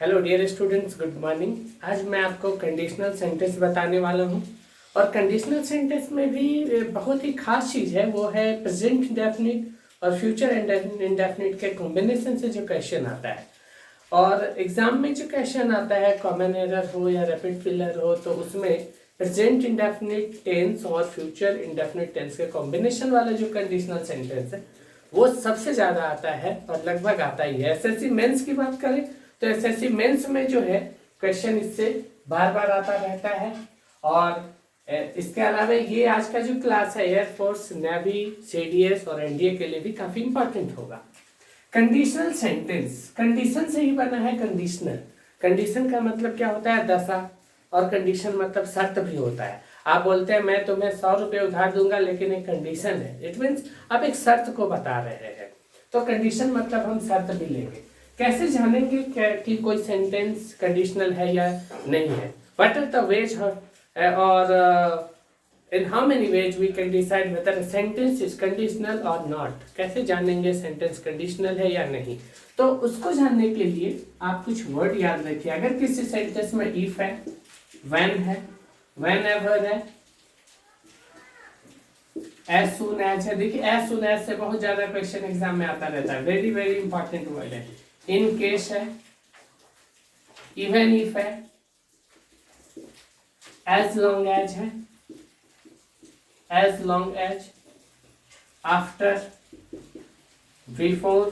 Hello dear students, good morning. आज मैं आपको कंडीशनल सेंटेंस बताने वाला हूँ। और कंडीशनल सेंटेंस में भी बहुत ही खास चीज़ है, वो है प्रेजेंट इंडेफिनिट और फ्यूचर इंडेफिनिट के कॉम्बिनेशन से जो क्वेश्चन आता है। और एग्जाम में जो क्वेश्चन आता है, कॉमन एरर हो या रैपिड फिलर हो, तो उसमें प्रेजेंट इंडेफिनिट टेंस और फ्यूचर इंडेफिनिट टेंस के कॉम्बिनेशन वाला जो कंडीशनल सेंटेंस है वो सबसे ज़्यादा आता है और लगभग आता ही है। एसएससी मेंस की बात करें तो एसएससी मेंस में जो है क्वेश्चन इससे बार बार आता रहता है। और इसके अलावा ये आज का जो क्लास है एयरफोर्स, नेवी, सीडीएस और एनडीए के लिए भी काफ़ी इंपॉर्टेंट होगा। कंडीशनल सेंटेंस कंडीशन से ही बना है। कंडीशनल, कंडीशन का मतलब क्या होता है? दशा। और कंडीशन मतलब शर्त भी होता है। आप बोलते हैं मैं तुम्हें 100 रुपये उधार दूंगा, लेकिन एक कंडीशन है। इट मीन्स आप एक शर्त को बता रहे हैं। तो कंडीशन मतलब हम शर्त भी लेंगे। कैसे जानेंगे कि कोई सेंटेंस कंडीशनल है या नहीं है? व्हाट आर द वेज और in how many ways we can decide whether a sentence is conditional or not? कैसे जानेंगे सेंटेंस कंडीशनल है या नहीं? तो उसको जानने के लिए आप कुछ वर्ड याद रखिए। अगर किसी सेंटेंस में if है, when है, whenever है, as soon as है। देखिए as soon as से बहुत ज्यादा क्वेश्चन एग्जाम में आता रहता है। वेरी वेरी इंपॉर्टेंट वर्ड है। in case है, even if है, as long as है, as long as, after, before,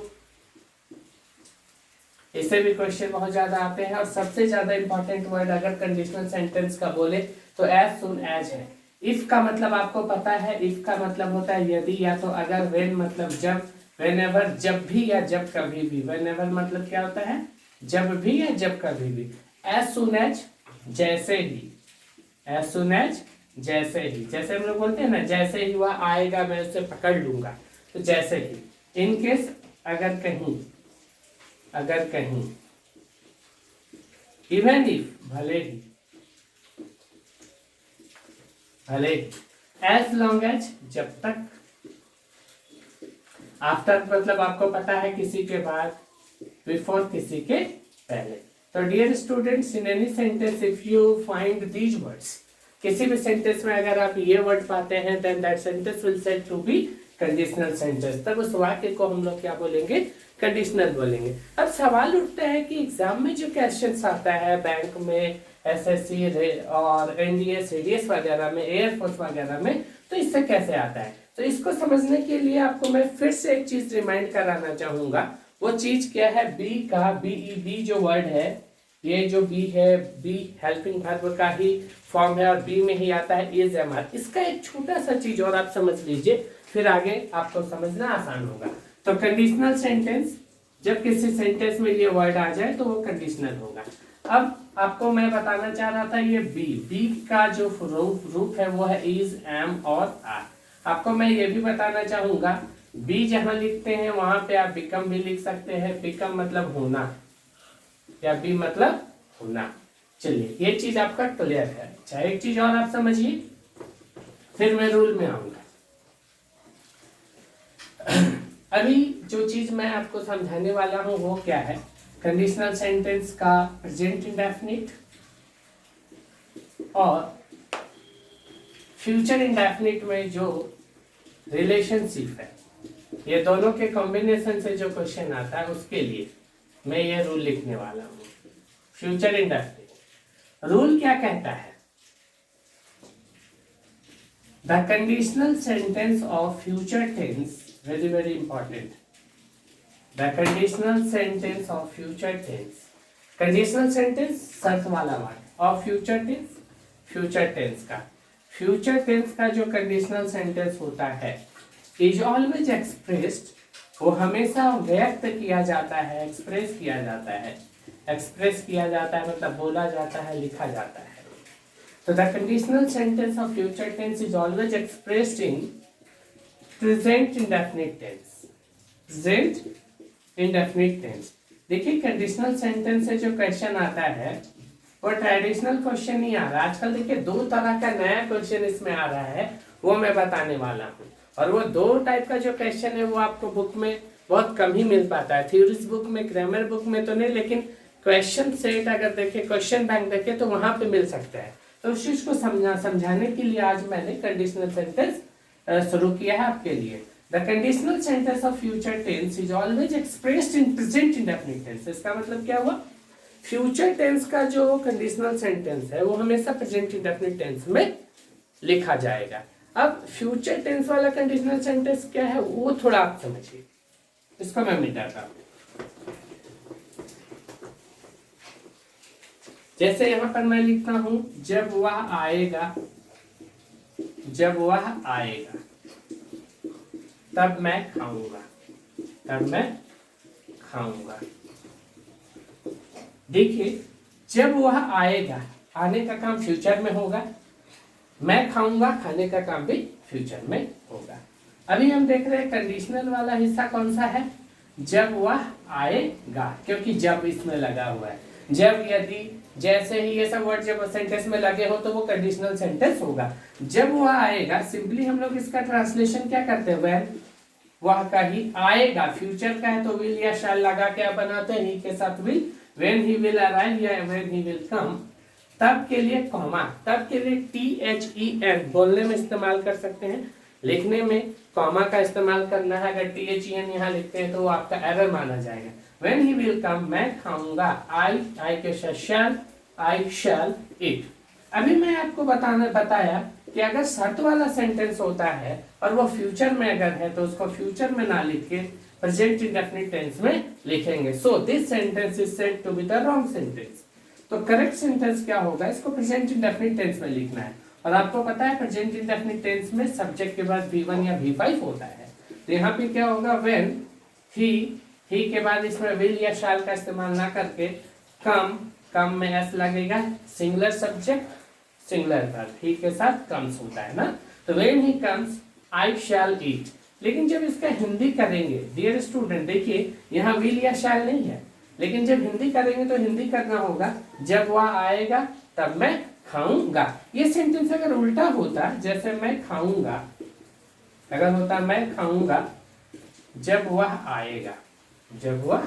इससे भी क्वेश्चन बहुत ज्यादा आते हैं। और सबसे ज्यादा इंपॉर्टेंट वर्ड अगर कंडीशनल सेंटेंस का बोले तो as soon as है। if का मतलब आपको पता है, if का मतलब होता है यदि या तो अगर, when मतलब जब, whenever जब भी या जब कभी भी। whenever मतलब क्या होता है? जब भी या जब कभी भी। as soon as जैसे ही, as soon as जैसे ही। जैसे हम लोग बोलते हैं ना, जैसे ही वह आएगा मैं उसे पकड़ लूंगा, तो जैसे ही। इन केस अगर कहीं, अगर कहीं। इवन इफ भले ही, भले ही। एज लॉन्ग एज जब तक। आफ्टर मतलब आपको पता है किसी के बाद, बिफोर किसी के पहले। तो dear students, in any sentence if you find these words, किसी भी सेंटेंस में अगर आप ये वर्ड पाते हैं, then that sentence will said to be conditional sentence. तब उस वाक्य को हम लोग क्या बोलेंगे? कंडीशनल बोलेंगे। अब सवाल उठता है कि एग्जाम में जो क्वेश्चंस आता है बैंक में, एसएससी और एनडीए, सीडीएस वगैरह में, एयरफोर्स वगैरह में, तो इससे कैसे आता है? तो इसको समझने के लिए आपको मैं फिर से एक चीज रिमाइंड कराना चाहूंगा। वो चीज क्या है? बी का, बी जो वर्ड है, ये जो बी है, बी हेल्पिंग वर्ब का ही फॉर्म है और बी में ही आता है इज एम आर। इसका एक छोटा सा चीज और आप समझ लीजिए, फिर आगे आपको समझना आसान होगा। तो कंडीशनल सेंटेंस, जब किसी सेंटेंस में ये वर्ड आ जाए तो वो कंडीशनल होगा। अब आपको मैं बताना चाह रहा था, ये बी का जो रूप है वो है इज, एम और आर। आपको मैं ये भी बताना चाहूंगा, बी जहां लिखते हैं वहां पे आप बिकम भी लिख सकते हैं। बिकम मतलब होना, या बी मतलब होना। चलिए ये चीज आपका क्लियर है। अच्छा, एक चीज और आप समझिए, फिर मैं रूल में आऊंगा। अभी जो चीज मैं आपको समझाने वाला हूं वो क्या है? कंडीशनल सेंटेंस का प्रेजेंट इंडेफिनिट और फ्यूचर इंडेफिनिट में जो रिलेशनशिप है, ये दोनों के कॉम्बिनेशन से जो क्वेश्चन आता है उसके लिए मैं ये रूल लिखने वाला हूं। फ्यूचर इंडेफिनिट रूल क्या कहता है? The conditional sentence of future tense, very very important, the conditional sentence of future tense, conditional sentence शर्त वाला वर्ड, और फ्यूचर टेंस, फ्यूचर टेंस का, फ्यूचर टेंस का जो कंडीशनल सेंटेंस होता है इज ऑलवेज एक्सप्रेस्ड, वो हमेशा व्यक्त किया जाता है, एक्सप्रेस किया जाता है। एक्सप्रेस किया जाता है मतलब बोला जाता है, लिखा जाता है। तो the conditional sentence of future tense is always expressed in present indefinite tense, present indefinite tense. देखिए कंडीशनल सेंटेंस से जो क्वेश्चन आता है वो ट्रेडिशनल क्वेश्चन नहीं आ रहा। आजकल देखिए दो तरह का नया क्वेश्चन इसमें आ रहा है, वो मैं बताने वाला हूँ। और वो दो टाइप का जो क्वेश्चन है वो आपको बुक में बहुत कम ही मिल पाता है। थ्योरीज बुक में, ग्रामर बुक में तो नहीं, लेकिन क्वेश्चन सेट अगर देखें, क्वेश्चन बैंक देखें तो वहां पे मिल सकता है। तो उस चीज को समझाने के लिए आज मैंने कंडीशनल सेंटेंस शुरू किया है आपके लिए। The conditional sentence of future tense is always expressed in present indefinite tense. इसका मतलब क्या हुआ, फ्यूचर टेंस का जो कंडीशनल सेंटेंस है वो हमेशा प्रेजेंट इंडेफिनिट टेंस में लिखा जाएगा। अब फ्यूचर टेंस वाला कंडीशनल सेंटेंस क्या है वो थोड़ा आप समझिए, इसको मैं मिटाता हूं। जैसे यहां पर मैं लिखता हूं जब वह आएगा, जब वह आएगा तब मैं खाऊंगा, तब मैं खाऊंगा। देखिए जब वह आएगा, आने का काम फ्यूचर में होगा, मैं खाऊंगा, खाने का काम भी फ्यूचर में होगा। अभी हम देख रहे हैं कंडीशनल वाला हिस्सा कौन सा है, जब वह आएगा, क्योंकि जब इसमें लगा हुआ है। जब, यदि, जैसे ही ये सब वर्ड जब सेंटेंस में लगे हो तो वो कंडीशनल सेंटेंस होगा। जब वह आएगा, सिंपली हम लोग इसका ट्रांसलेशन क्या करते हैं, व्हेन, वह का ही, आएगा फ्यूचर का है तो विल या शैल लगा के आप बनाते हैं, ही के साथ will, when he will arrive या व्हेन ही विल कम, तब के लिए कॉमा, तब के लिए THEN बोलने में इस्तेमाल कर सकते हैं, लिखने में कॉमा का इस्तेमाल करना है। अगर THEN यहाँ लिखते हैं तो वो आपका एरर माना जाएगा। When he will come, मैं खाऊंगा, I के शैल, I shall eat। अभी मैं आपको बताया कि अगर शर्त वाला सेंटेंस होता है और वो फ्यूचर में अगर है तो उसको फ्यूचर में ना लिख के प्रेजेंट इंडेफिनिट टेंस में लिखेंगे। So this sentence is said to be the wrong sentence. तो करेक्ट सेंटेंस क्या होगा, इसको प्रेजेंट इंडेफिनिट टेंस में लिखना है। और आपको पता है प्रेजेंट इंडेफिनिट टेंस में सब्जेक्ट के बाद V1 या V5 होता है। तो यहाँ पे क्या होगा, व्हेन ही के बाद इसमें विल या शैल का इस्तेमाल ना करके कम, कम में एस लगेगा, सिंगुलर सब्जेक्ट सिंगुलर वर्ब, ही के साथ कम्स होता है ना। तो व्हेन ही कम्स आई शैल ईट। लेकिन जब इसका हिंदी करेंगे डियर स्टूडेंट, देखिए यहाँ विल या शैल नहीं है, लेकिन जब हिंदी करेंगे तो हिंदी करना होगा जब वह आएगा तब मैं खाऊंगा। ये सेंटेंस अगर उल्टा होता, जैसे मैं खाऊंगा, अगर होता मैं खाऊंगा जब वह आएगा, जब वह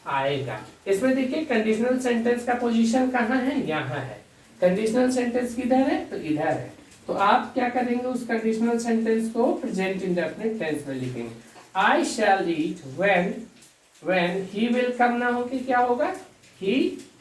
आएगा, इसमें देखिए कंडीशनल सेंटेंस का पोजीशन कहाँ है, यहाँ है। कंडीशनल सेंटेंस किधर है, तो इधर है। तो आप क्या करेंगे, उस कंडीशनल सेंटेंस को प्रेजेंट इंडेफिनिट टेंस में लिखेंगे। आई शैल ईट व्हेन ही विल कम ना हो कि क्या होगा, ही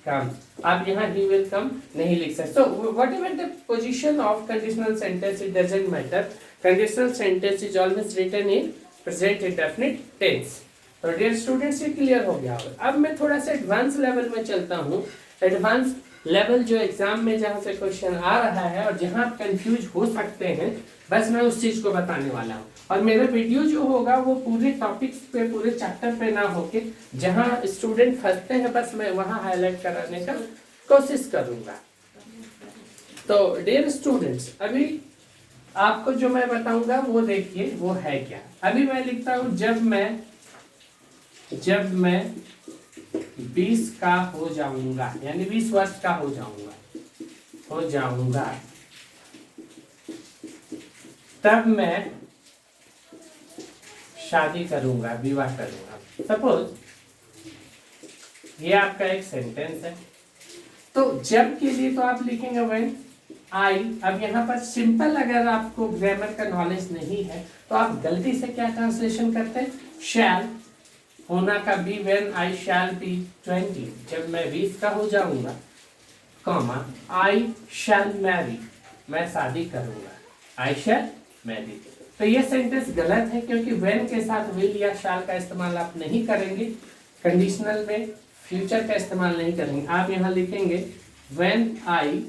कम। आप यहाँ ही विल कम नहीं लिख सकते। So whatever the position of conditional sentence, it doesn't matter, conditional sentence is always written in present indefinite tense. तो डियर स्टूडेंट्स ये क्लियर हो गया होगा। अब मैं थोड़ा सा एडवांस लेवल में चलता हूँ। एडवांस लेवल जो एग्जाम में जहाँ से क्वेश्चन आ रहा है और जहाँ आप कंफ्यूज हो सकते हैं, बस मैं उस चीज को बताने वाला हूँ। और मेरा वीडियो जो होगा वो पूरे टॉपिक्स पे, पूरे चैप्टर पे ना होके जहाँ स्टूडेंट फंसते हैं बस मैं वहाँ हाईलाइट कराने का कोशिश करूंगा। तो डियर स्टूडेंट्स, अभी आपको जो मैं बताऊंगा वो देखिए वो है क्या। अभी मैं लिखता हूँ जब मैं 20 का हो जाऊंगा, यानी 20 वर्ष का हो जाऊंगा, तब मैं शादी करूंगा, विवाह करूंगा। सपोज ये आपका एक सेंटेंस है। तो जब के लिए तो आप लिखेंगे व्हेन आई। अब यहाँ पर सिंपल, अगर आपको ग्रामर का नॉलेज नहीं है तो आप गलती से क्या ट्रांसलेशन करते हैं, शैल होना का be, when I shall be 20, जब मैं 20 का हो जाऊंगा, कॉमा आई शैल मैरी, मैं शादी करूंगा, आई शैल मैरी। तो ये सेंटेंस गलत है क्योंकि व्हेन के साथ विल या शैल का इस्तेमाल आप नहीं करेंगे, कंडीशनल में फ्यूचर का इस्तेमाल नहीं करेंगे। आप यहाँ लिखेंगे व्हेन आई।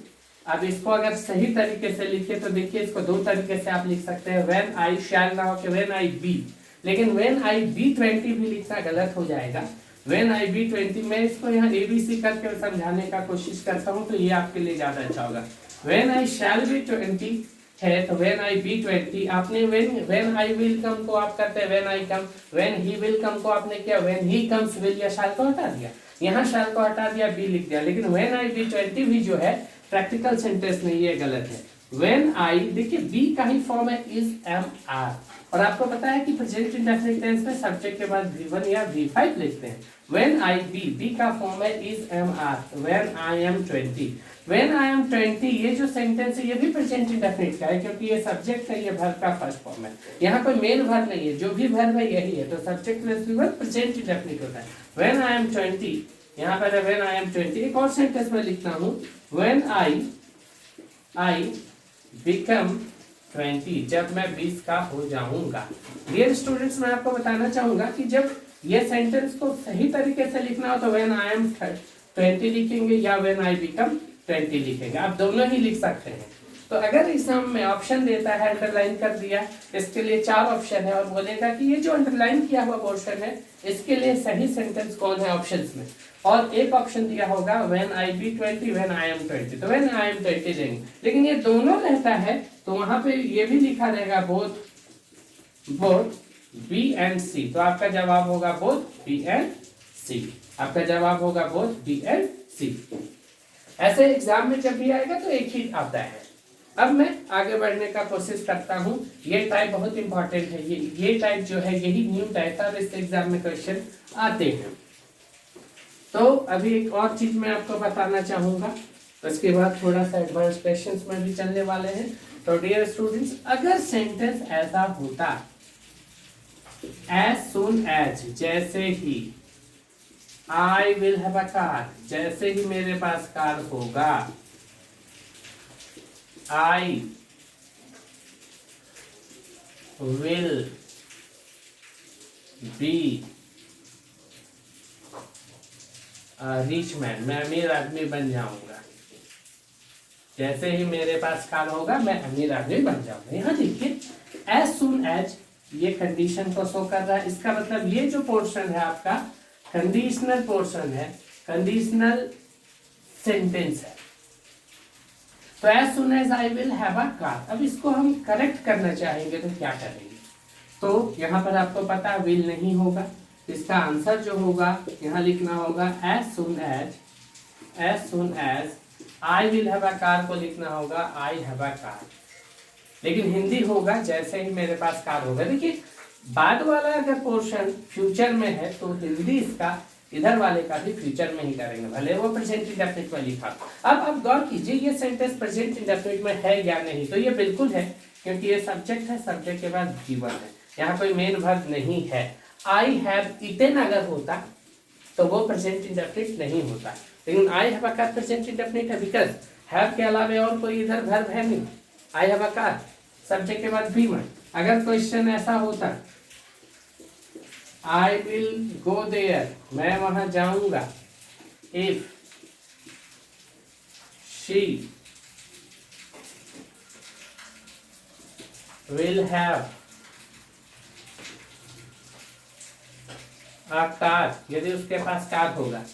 अब इसको अगर सही तरीके से लिखे तो देखिए इसको दो तरीके से आप लिख सकते हैं, व्हेन आई शैल ना हो कि व्हेन आई बी। लेकिन व्हेन आई बी 20 भी लिखना गलत हो जाएगा। व्हेन आई बी 20, मैं इसको यहाँ ABC करके समझाने का कोशिश करता हूँ तो ये आपके लिए ज्यादा अच्छा होगा। व्हेन आई शैल बी 20 है तो व्हेन आई बी 20, आपने व्हेन आई विल कम को आप करते हैं when I come, when he will come को आपने किया व्हेन ही कम्स, विल या शैल को हटा दिया, यहाँ शैल को हटा दिया, बी लिख दिया। लेकिन व्हेन आई बी 20 भी जो है प्रैक्टिकल सेंटेंस नहीं, ये गलत है। व्हेन आई, देखिए बी का ही फॉर्म है इज एम आर, और आपको पता है कि प्रेजेंट इंडेफिनिट टेंस में सब्जेक्ट के बाद V1 या V5 लिखते हैं। व्हेन आई बी का फॉर्म है is am are. When I am 20, when I am 20 ये जो सेंटेंस है ये भी प्रेजेंट इंडेफिनिट का है, क्योंकि ये सब्जेक्ट है, ये वर्ब का फर्स्ट फॉर्म है। यहाँ कोई मेन वर्ब नहीं है, जो भी वर्ब है यही है, तो subject plus V1 present indefinite होता है। व्हेन आई एम 20, यहाँ पर है व्हेन आई एम 20। एक और सेंटेंस में लिखता हूँ, व्हेन आई बिकम 20, जब मैं 20 का हो जाऊंगा। डियर स्टूडेंट्स, मैं आपको बताना चाहूंगा कि जब ये सेंटेंस को सही तरीके से लिखना हो तो व्हेन आई एम 20 लिखेंगे या व्हेन आई बिकम 20 लिखेंगे, आप दोनों ही लिख सकते हैं। तो अगर एग्जाम में ऑप्शन देता है अंडरलाइन कर दिया, इसके लिए 4 ऑप्शन है और बोलेगा कि ये जो अंडरलाइन किया हुआ पोर्शन है इसके लिए सही सेंटेंस कौन है ऑप्शंस में, और एक ऑप्शन दिया होगा when I be 20, when I am 20, तो व्हेन आई एम 20 लेंगे। लेकिन ये दोनों रहता है तो वहां पे ये भी लिखा रहेगा बोथ बी एंड सी, तो आपका जवाब होगा बोथ बी एंड सी। आपका जवाब होगा बोथ बी एंड सी। ऐसे एग्जाम में जब भी आएगा तो एक ही आता है। अब मैं आगे बढ़ने का कोशिश करता हूँ। ये टाइप बहुत इंपॉर्टेंट है, ये टाइप जो है यही न्यू टाइप है, इस एग्जाम में क्वेश्चन आते हैं। तो अभी एक और चीज मैं आपको बताना चाहूंगा, उसके बाद थोड़ा सा एडवांस क्वेश्चंस में भी चलने वाले हैं। तो डियर स्टूडेंट्स, अगर सेंटेंस ऐसा होता एज सुन एज, जैसे ही I will have a car, जैसे ही मेरे पास कार होगा, I will be rich man, मैं अमीर आदमी बन जाऊंगा। जैसे ही मेरे पास कार होगा मैं अमीर आदमी बन जाऊंगा। यहाँ देखिए एज सुन एज, ये कंडीशन को शो कर रहा है। इसका मतलब ये जो पोर्शन है आपका कंडीशनल पोर्शन है, कंडीशनल सेंटेंस है। तो as soon as I will have a car. अब इसको हम करेक्ट करना चाहेंगे तो क्या करेंगे? तो यहाँ पर आपको पता विल नहीं होगा, इसका आंसर जो होगा यहाँ लिखना होगा as soon as I will have a car को लिखना होगा आई हैव अ कार। लेकिन हिंदी होगा जैसे ही मेरे पास कार होगा। देखिए बाद वाला अगर पोर्शन फ्यूचर में है तो हिंदी इसका इधर वाले का भी फ्यूचर में ही करेंगे, भले वो प्रेजेंट इंडेफिनिट में लिखा। अब आप गौर कीजिए ये सेंटेंस प्रेजेंट इंडेफिनिट में है या नहीं, तो ये बिल्कुल है, क्योंकि ये सब्जेक्ट है, सब्जेक्ट के बाद गिवन है, यहाँ कोई मेन वर्ब नहीं है। आई हैव ईटेन अगर होता तो वो प्रेजेंट इंडेफिनिट नहीं होता, लेकिन I have a car present indefinite है, बिकॉज हैव के अलावा और कोई इधर वर्ब है नहीं। I have a car subject के बाद V1। अगर क्वेश्चन ऐसा होता आई विल गो देयर, मैं वहां जाऊंगा, if she will have a car, यदि उसके पास कार होगा।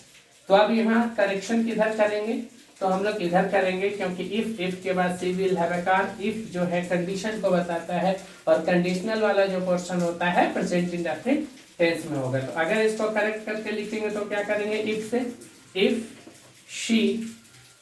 तो अब यहाँ करेक्शन किधर करेंगे? तो हम लोग इधर करेंगे, क्योंकि इफ के बाद she will have a car, if जो है कंडीशन को बताता है और कंडीशनल वाला जो पोर्शन होता है प्रेजेंट इंडेफिनिट टेंस में होगा। तो अगर इसको करेक्ट करके लिखेंगे तो क्या करेंगे? इफ से इफ शी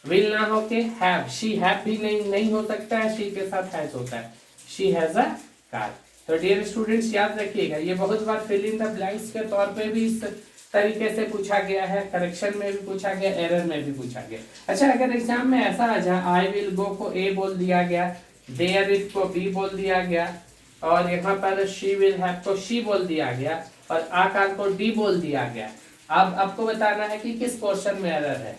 विल ना होके हैव, शी हैव भी नहीं हो सकता है, शी के साथ हैज होता है, शी हैज अ कार। तो डियर स्टूडेंट्स याद रखिएगा, ये बहुत बार फिल इन द ब्लैंक्स के तौर पे भी इस तरीके से पूछा गया है, करेक्शन में भी पूछा गया, एरर में भी पूछा गया। अच्छा अगर एग्जाम में ऐसा आ जाए आई विल गो को ए बोल दिया गया, देयर इज को बी बोल दिया गया, और यहाँ पर शी विल हैव को शी बोल दिया गया, और आकार को डी बोल दिया गया। अब आपको बताना है कि किस पोर्शन में एरर है,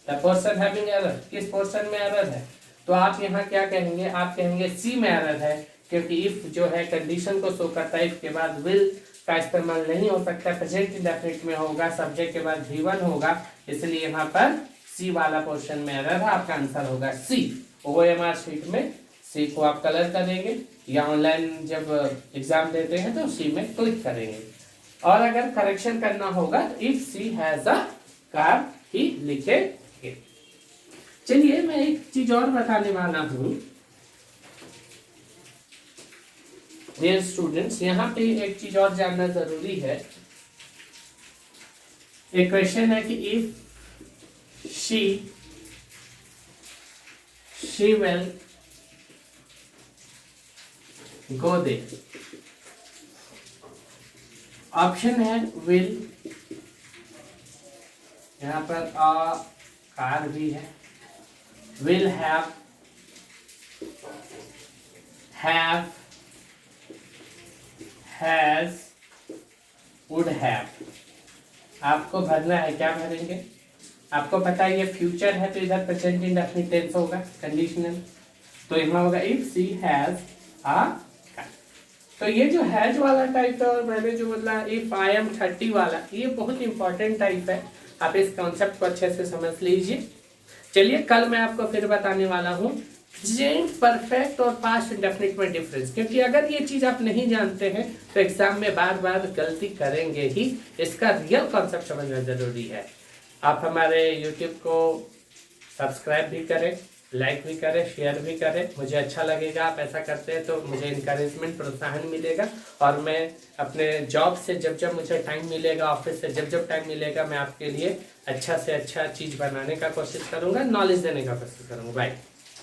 द पोर्शन हैविंग एरर, किस पोर्शन में एरर है। तो आप यहाँ क्या कहेंगे? आप कहेंगे सी में एरर है, क्योंकि इफ जो है कंडीशन को शो करता है, इफ के बाद विल का इस्तेमाल नहीं हो सकता, प्रेजेंट इंडेफिनिट में होगा, सब्जेक्ट के बाद V1 होगा, इसलिए यहाँ पर सी वाला पोर्शन में एरर है। आपका आंसर होगा सी। OMR शीट में सी को आप कलर करेंगे, या ऑनलाइन जब एग्जाम देते हैं तो सी में क्लिक करेंगे। और अगर करेक्शन करना होगा तो if she has a car ही लिखेंगे। चलिए मैं एक चीज और बताने वाला हूँ डियर स्टूडेंट्स, यहाँ पे एक चीज और जानना जरूरी है। एक क्वेश्चन है कि if she will go they, option है विल, यहाँ पर कार भी है, will have, has, would have. आपको भरना है, क्या भरेंगे? आपको पता है ये फ्यूचर है तो इधर प्रेजेंट इंडेफिनिट टेंस होगा कंडीशनल, तो यहाँ होगा if she has a car. तो ये जो हैज वाला टाइप है और मैंने जो बोला इफ आई एम 30 वाला, ये बहुत इंपॉर्टेंट टाइप है। आप इस कॉन्सेप्ट को अच्छे से समझ लीजिए। चलिए कल मैं आपको फिर बताने वाला हूँ प्रेजेंट परफेक्ट और पास्ट इंडेफिनिट में डिफरेंस, क्योंकि अगर ये चीज़ आप नहीं जानते हैं तो एग्जाम में बार बार गलती करेंगे ही। इसका रियल कॉन्सेप्ट समझना जरूरी है। आप हमारे यूट्यूब को सब्सक्राइब भी करें, लाइक भी करें, शेयर भी करें, मुझे अच्छा लगेगा। आप ऐसा करते हैं तो मुझे इनकरेजमेंट, प्रोत्साहन मिलेगा और मैं अपने जॉब से जब जब मुझे टाइम मिलेगा, ऑफिस से जब जब टाइम मिलेगा, मैं आपके लिए अच्छा से अच्छा चीज़ बनाने का कोशिश करूँगा, नॉलेज देने का कोशिश करूँगा। बाय।